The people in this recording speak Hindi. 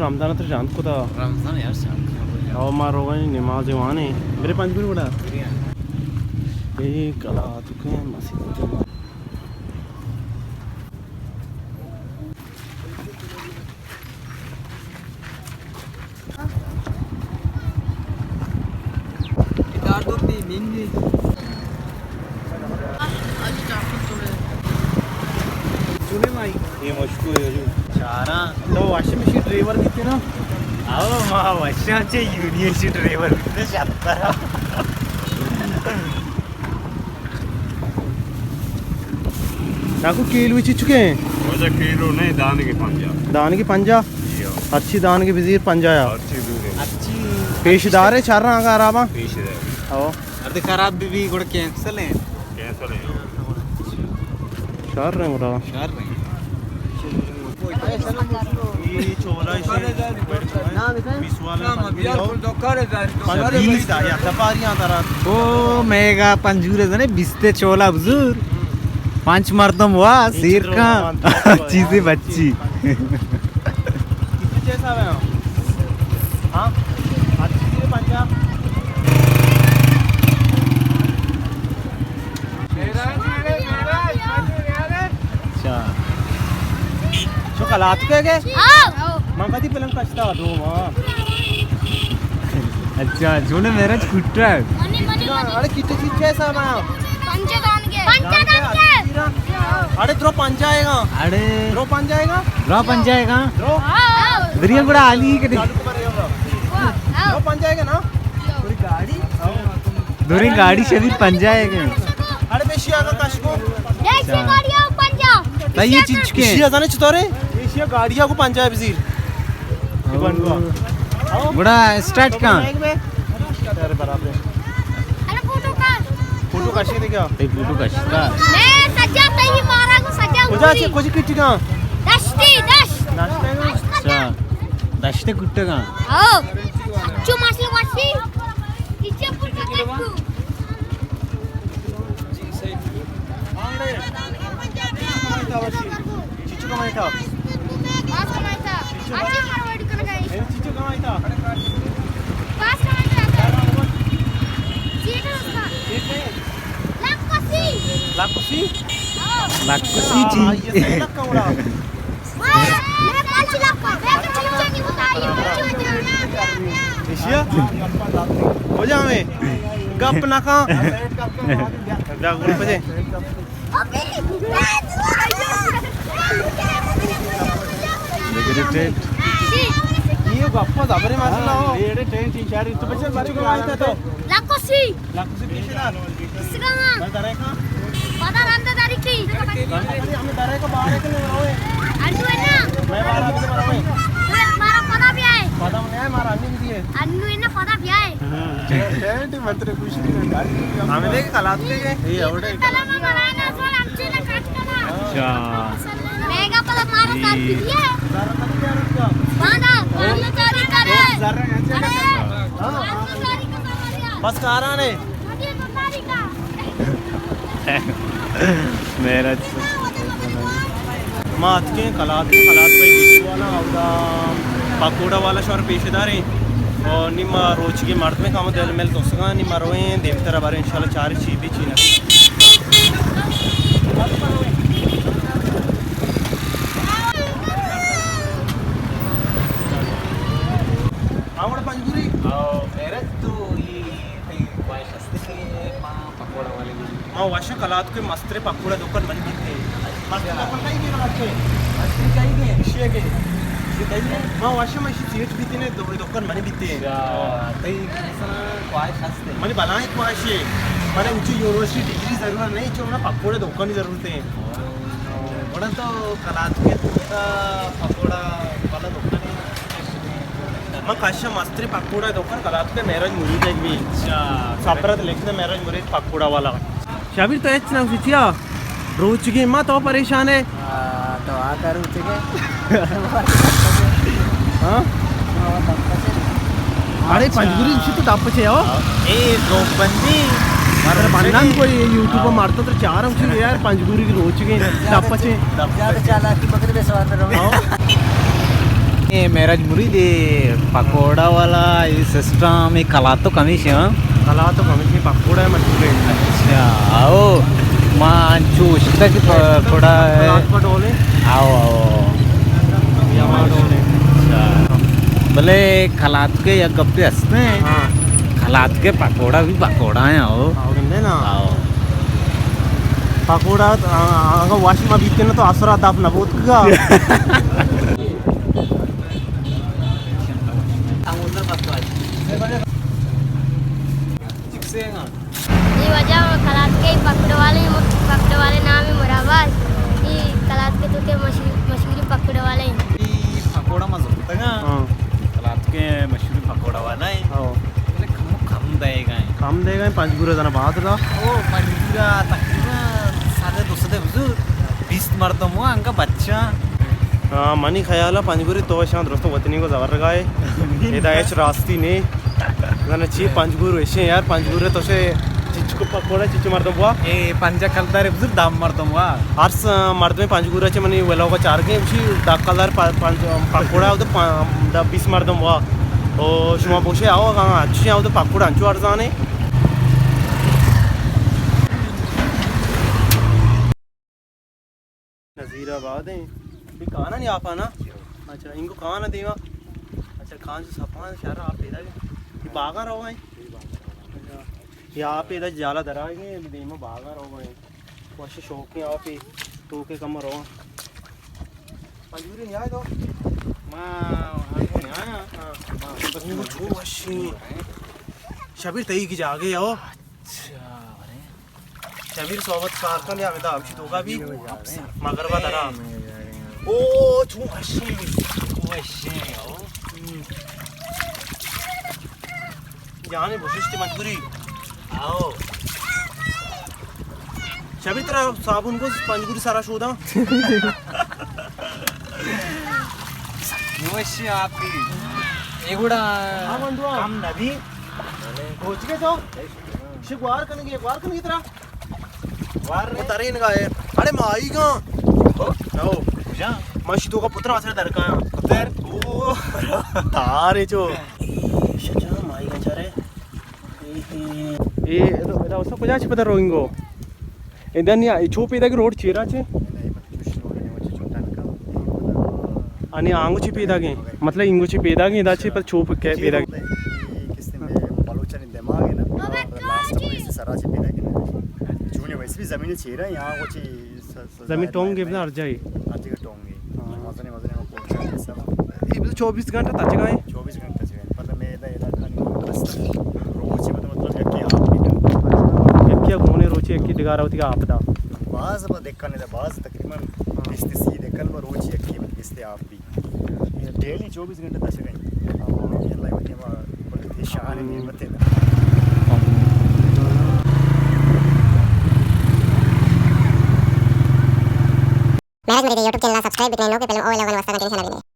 Ramazan तो जान को था रमजान यार शाम और मारो गए नमाज वाने मेरे पंज भी बड़ा ये कला तुके मसीह इधर तो भी मिंदी आज जाफर तूने भाई ये मुश्किल है जो चारा तो वॉशिंग मशीन ड्राइवर कितने ना आओ मां वर्षाचे युनियनचे ड्रायव्हर किती शात्तर నాకు కీలు ఇచ్చి चुके हैं वजह किलो नहीं दाने के पंजा दान की पंजा अच्छी दान की वजीर पंजाया अच्छी दूर है अच्छी पेशदार है चार रंग आरामा पीछ है आओ अर्धे खराब भी కూడా कैंसिल है कैंसल है चार रंग रहा शहर में ये चोला इसे ना बिता 20 वाला ओ मेगा पंजूरे जने बिस्ते चोला बुजुर पांच मर्दम हुआ शेर का चीजें बच्ची कितने जैसा है हां अच्छी चीज पंजा अच्छा जो कलात के आओ मंगाती पलंग कष्टा दो मां अच्छा जोने मेरा कुट्टा मनी मनी अरे कितने चीज कैसा मैं पंचदान के अरे द्रो पंजा आएगा अरे द्रो पंजा आएगा ड्रॉ पंजाएगा द्रो आओ दरिया बड़ा आली के चालू कर रहे हो द्रो पंजा आएगा ना पूरी गाड़ी दोरी गाड़ी से भी पंजाएगा अरे बेशिया का कशको देसी गाड़ियों पंजा तो ये चीज के एशिया जाने चतोरे एशिया गाड़िया को पंजा है वजीर बड़ा स्टार्ट का अरे बराबर अरे फोटो का काशी क्या फोटो का शिका मैं सजा तई मारा को सजा कुछ अच्छे कुछ किटी का दस्ती दस नाश्ता है अच्छा दशते कुट्टे का आओ अच्छू मछली मछली इच्छे पुरका कट्टू चिचू का माइटा पास कमाईता अच्छी फॉरवर्ड कर गई चिचू का माइटा पास कमाईता सीट उसका लाकुसी लाकुसी ये जी सही लक्का उड़ा मेरे 5 लाख का बैग चिमचे की बताइए एशिया हो जा में गप ना का जा गुड़ पे ये गप दाबरे मारला हो ये ट्रेन 3-4 तो बच्चे बारी को आया था तो लाकोसी लाकुसी पेशदार किसका मैं दरे का पता रंदा तारीखी हमें दरे का बाहर के ले रहे अन्नू है ना मैं बाहर के ले रहा हूं मारा पता भी है पता नहीं है मारा अन्नी भी है अन्नू है ना पता भी है टेंट मंत्र कुछ नहीं हमें देख कलात के ये आवड़े कला में बनाए ना सो आमचे ना काट कला अच्छा मेगा पता मारा साथ भी है बांधा बांधा तारीख करे अरे हां तारीख का मारिया बस कारा ने अभी तो तारीख का मेरा मात के कलात पे गिट्टी वाला आवदा पकोड़ा वाला शोर पेशेदार है और निम्मा रोज के मर्द में काम दिल मेल दोस्तगा निम्मा रोए देवतरा बारे इंशाल्लाह चार चीज़ चीना आवड़ा पंजूरी मेरा तो ये वाइस असते मां पकोड़ा वाले हाँ वाशा कलात के मस्त्रे पकोड़ा दुकान बन गए मस्त्रे दुकान नहीं गए अच्छे अच्छे चाहिए विषय के हाँ वाशा में सीट बीते ने दुकान बने बीते तई वाइस असते मैंने बनाए वाशे मैंने ऊंची यूनिवर्सिटी डिग्री जरूरत नहीं चाहिए ना पकोड़े दुकान की जरूरत है बड़ा तो कलात के पकोड़ा वाला दुकान मैं काशा मस्त्रे पकोड़ा दुकान कलात के मैराज मुरीद है भी अच्छा सापरात लिखने मैराज मुरीद पकोड़ा वाला शाबिर तो एच ना सिचिया रोज की मां तो परेशान है तो आ कर उठे हाँ अरे पंजगुरी से तो दाप छे हो ए रोबंदी मारे बन्नान कोई यूट्यूब पर मारता तो चार हम यार पंजगुरी की रोज के दाप छे ज्यादा चालाकी बकरी पे सवार कर रहा हूं ये मेरा मुरीद ये पकोड़ा वाला ये सिस्टम ये कला तो कमी से हाँ कला तो कमी पकोड़ा है मशहूर है अच्छा आओ मां चूषता की थोड़ा डोले आओ आओ भले खलात के या गप्पे हंसते हैं हाँ खलात के पकोड़ा भी पकोड़ा है आओ आओ ना आओ पकोड़ा वाशिंग में बीतते ना तो आसरा दाप ना बहुत का ये वजह कलात के पकड़ वाले नाम है मुराबाद ये कलात के तो के मशहूर पकड़ वाले पकोड़ा मजा होता है हाँ खलात के मशहूर पकोड़ा वाला है हाँ कम देगा काम देगा 5 गुरा जना बात ला ओ पंजीरा तकरीबन 250 20 मर्दों हुआ उनका बच्चा हाँ मनी ख्याला 5 गुरे तो शांत दोस्तों वतनी को जबर गाए हिदायत रास्ती ने जना ची 5 गुरु ऐसे यार 5 गुरे तो से चिचको पकोड़ा चिचो मर्दम हुआ ए पंजा कलदार बुजुर्ग दाम मर्दों हुआ हर मर्द में 5 गुरा चे मनी वेला होगा 4 के उसी दाकलदार 5 पकोड़ा उधर 20 मर्दम हुआ ओ शुमा बोशे आओ कहाँ अच्छी आओ तो पकोड़ा अंचू अर्जाने नज़ीराबाद है ये कहाँ नहीं आप आना अच्छा इनको कहाँ ना देवा अच्छा खान से सपा शहर आप इधर ये बागा रहो भाई ये आप इधर जाला दराएंगे देमा बागा रहो भाई वैसे शौक है आप तो के कम रहो मजबूरी नहीं आए तो मां शबीर तई की जागे आओ शबीर सोबत कारखान या वेदा आमची दोगा भी मगरबा दरा ओ तू हशी जाने बुशिश्ती मजबूरी आओ शबीर तेरा साबुन को पंजगुरी सारा शोधा नोशी आपकी एगुड़ा काम नदी पहुंच गए तो शिक वार कनेंगे तेरा वार ने तरे इनका है अरे माई का नो जा मशी तो का पुत्र आसरे दरका पुत्र ओ तारे जो शजा माई का चरे ए तो मेरा उसको कुछ पता रोइंगो इधर नहीं छोप इधर की रोड चेरा छे आणि आंगोची पेदागे मतलब इंगोची पेदागे इदाचे पर छोप के पेदागे किसने में बलोचन दिमाग है ना लास्ट में इसे सराचे पेदागे ना चूने वैसे भी जमीन चेरा यहाँ कुछ जमीन टोंगे बिना अर्जाई आज का टोंगे मजने को पहुंचा सब ये 24 घंटा तक गए 24 घंटे से मतलब मैं इधर इलाका नहीं बस रोज मतलब यकी आप एक क्या घूमने रोचे एक की दिगारावती का आपदा बाज अब देखने दा बाज तकरीबन इस्तिसी देखन वो रोज यकी इस्ते आप भी डेली 24 घंटे तक गए ये लाइव में बड़े शान में बते मैनेज मेरे YouTube चैनल सब्सक्राइब बिटने नो के पहले ओ 11 वास्ता कंटिन्यू